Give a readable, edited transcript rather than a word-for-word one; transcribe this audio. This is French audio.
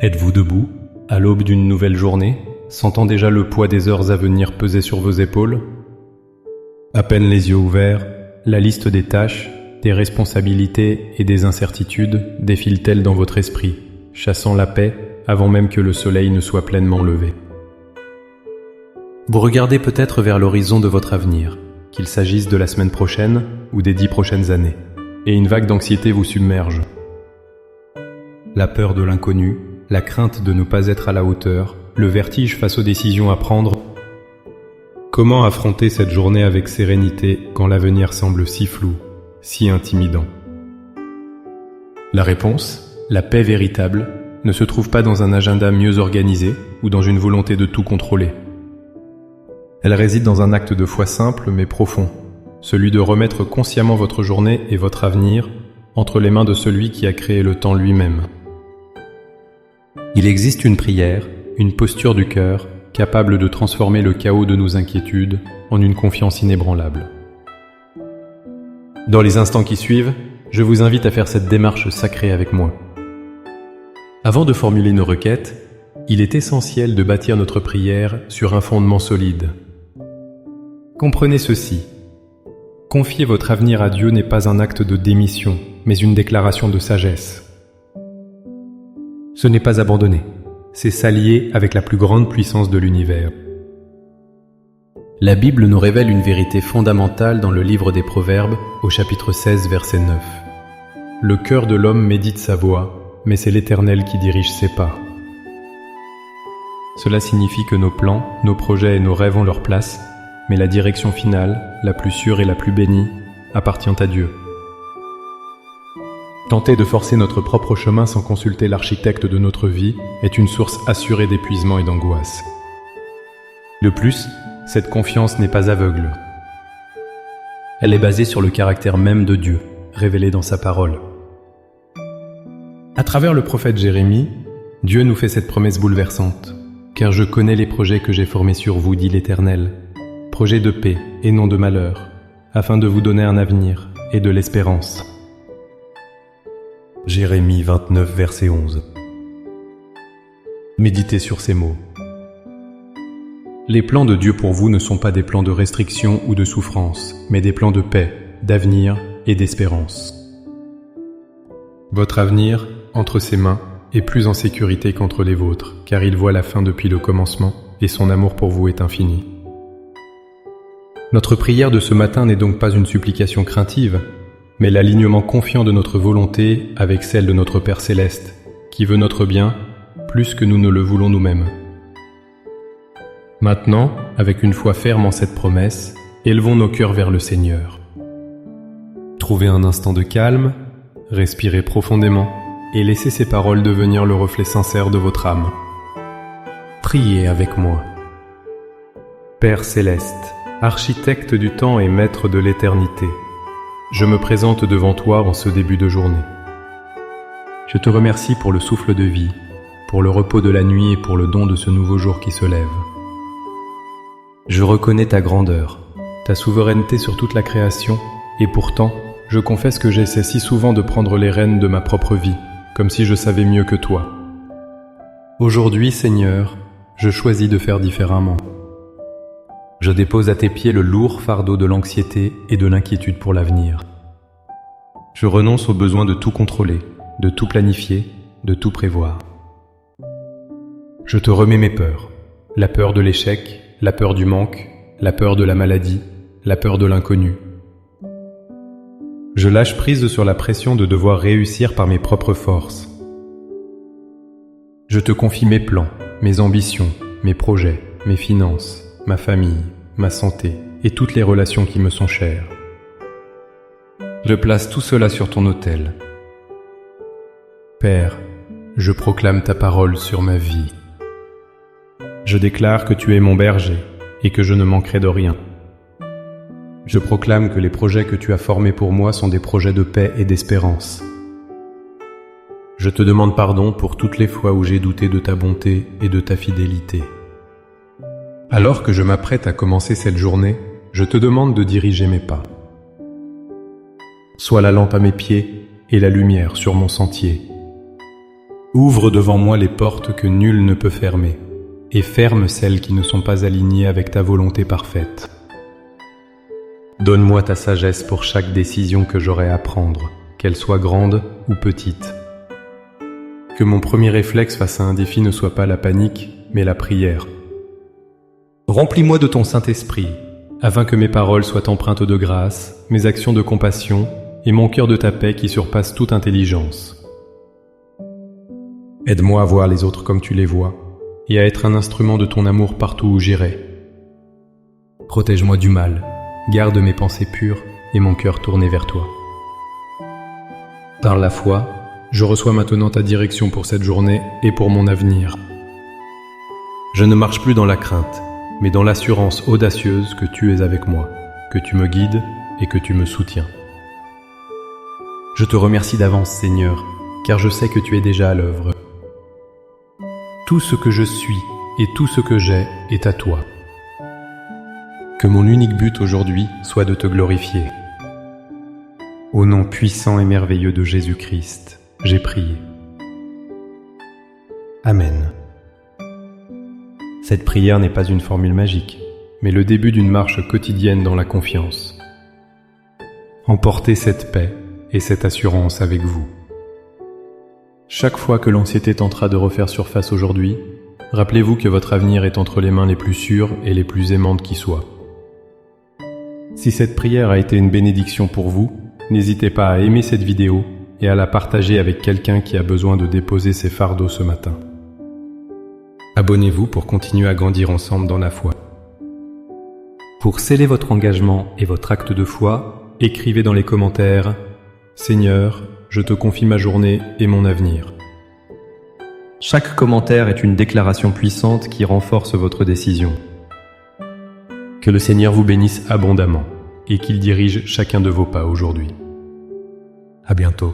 Êtes-vous debout, à l'aube d'une nouvelle journée, sentant déjà le poids des heures à venir peser sur vos épaules? À peine les yeux ouverts, la liste des tâches, des responsabilités et des incertitudes défile-t-elle dans votre esprit, chassant la paix avant même que le soleil ne soit pleinement levé. Vous regardez peut-être vers l'horizon de votre avenir, qu'il s'agisse de la semaine prochaine ou des 10 prochaines années, et une vague d'anxiété vous submerge. La peur de l'inconnu, la crainte de ne pas être à la hauteur, le vertige face aux décisions à prendre. Comment affronter cette journée avec sérénité quand l'avenir semble si flou, si intimidant? La réponse, la paix véritable, ne se trouve pas dans un agenda mieux organisé ou dans une volonté de tout contrôler. Elle réside dans un acte de foi simple mais profond, celui de remettre consciemment votre journée et votre avenir entre les mains de celui qui a créé le temps lui-même. Il existe une prière, une posture du cœur, capable de transformer le chaos de nos inquiétudes en une confiance inébranlable. Dans les instants qui suivent, je vous invite à faire cette démarche sacrée avec moi. Avant de formuler nos requêtes, il est essentiel de bâtir notre prière sur un fondement solide. Comprenez ceci. Confier votre avenir à Dieu n'est pas un acte de démission, mais une déclaration de sagesse. Ce n'est pas abandonner, c'est s'allier avec la plus grande puissance de l'univers. La Bible nous révèle une vérité fondamentale dans le livre des Proverbes, au chapitre 16, verset 9. Le cœur de l'homme médite sa voie, mais c'est l'Éternel qui dirige ses pas. Cela signifie que nos plans, nos projets et nos rêves ont leur place, mais la direction finale, la plus sûre et la plus bénie, appartient à Dieu. Tenter de forcer notre propre chemin sans consulter l'architecte de notre vie est une source assurée d'épuisement et d'angoisse. De plus, cette confiance n'est pas aveugle. Elle est basée sur le caractère même de Dieu, révélé dans sa parole. À travers le prophète Jérémie, Dieu nous fait cette promesse bouleversante. « Car je connais les projets que j'ai formés sur vous, dit l'Éternel, projets de paix et non de malheur, afin de vous donner un avenir et de l'espérance. » Jérémie 29, verset 11. Méditez sur ces mots. Les plans de Dieu pour vous ne sont pas des plans de restriction ou de souffrance, mais des plans de paix, d'avenir et d'espérance. Votre avenir, entre ses mains, est plus en sécurité qu'entre les vôtres, car il voit la fin depuis le commencement, et son amour pour vous est infini. Notre prière de ce matin n'est donc pas une supplication craintive, mais l'alignement confiant de notre volonté avec celle de notre Père Céleste, qui veut notre bien plus que nous ne le voulons nous-mêmes. Maintenant, avec une foi ferme en cette promesse, élevons nos cœurs vers le Seigneur. Trouvez un instant de calme, respirez profondément et laissez ces paroles devenir le reflet sincère de votre âme. Priez avec moi. Père Céleste, architecte du temps et maître de l'éternité, je me présente devant toi en ce début de journée. Je te remercie pour le souffle de vie, pour le repos de la nuit et pour le don de ce nouveau jour qui se lève. Je reconnais ta grandeur, ta souveraineté sur toute la création, et pourtant, je confesse que j'essaie si souvent de prendre les rênes de ma propre vie, comme si je savais mieux que toi. Aujourd'hui, Seigneur, je choisis de faire différemment. Je dépose à tes pieds le lourd fardeau de l'anxiété et de l'inquiétude pour l'avenir. Je renonce au besoin de tout contrôler, de tout planifier, de tout prévoir. Je te remets mes peurs, la peur de l'échec, la peur du manque, la peur de la maladie, la peur de l'inconnu. Je lâche prise sur la pression de devoir réussir par mes propres forces. Je te confie mes plans, mes ambitions, mes projets, mes finances, ma famille, ma santé et toutes les relations qui me sont chères. Je place tout cela sur ton autel. Père, je proclame ta parole sur ma vie. Je déclare que tu es mon berger et que je ne manquerai de rien. Je proclame que les projets que tu as formés pour moi sont des projets de paix et d'espérance. Je te demande pardon pour toutes les fois où j'ai douté de ta bonté et de ta fidélité. Alors que je m'apprête à commencer cette journée, je te demande de diriger mes pas. Sois la lampe à mes pieds et la lumière sur mon sentier. Ouvre devant moi les portes que nul ne peut fermer, et ferme celles qui ne sont pas alignées avec ta volonté parfaite. Donne-moi ta sagesse pour chaque décision que j'aurai à prendre, qu'elle soit grande ou petite. Que mon premier réflexe face à un défi ne soit pas la panique, mais la prière. Remplis-moi de ton Saint-Esprit, afin que mes paroles soient empreintes de grâce, mes actions de compassion et mon cœur de ta paix qui surpasse toute intelligence. Aide-moi à voir les autres comme tu les vois, et à être un instrument de ton amour partout où j'irai. Protège-moi du mal, garde mes pensées pures et mon cœur tourné vers toi. Par la foi, je reçois maintenant ta direction pour cette journée et pour mon avenir. Je ne marche plus dans la crainte, mais dans l'assurance audacieuse que tu es avec moi, que tu me guides et que tu me soutiens. Je te remercie d'avance, Seigneur, car je sais que tu es déjà à l'œuvre. Tout ce que je suis et tout ce que j'ai est à toi. Que mon unique but aujourd'hui soit de te glorifier. Au nom puissant et merveilleux de Jésus-Christ, j'ai prié. Amen. Cette prière n'est pas une formule magique, mais le début d'une marche quotidienne dans la confiance. Emportez cette paix et cette assurance avec vous. Chaque fois que l'anxiété tentera de refaire surface aujourd'hui, rappelez-vous que votre avenir est entre les mains les plus sûres et les plus aimantes qui soient. Si cette prière a été une bénédiction pour vous, n'hésitez pas à aimer cette vidéo et à la partager avec quelqu'un qui a besoin de déposer ses fardeaux ce matin. Abonnez-vous pour continuer à grandir ensemble dans la foi. Pour sceller votre engagement et votre acte de foi, écrivez dans les commentaires « Seigneur, je te confie ma journée et mon avenir ». Chaque commentaire est une déclaration puissante qui renforce votre décision. Que le Seigneur vous bénisse abondamment et qu'il dirige chacun de vos pas aujourd'hui. À bientôt.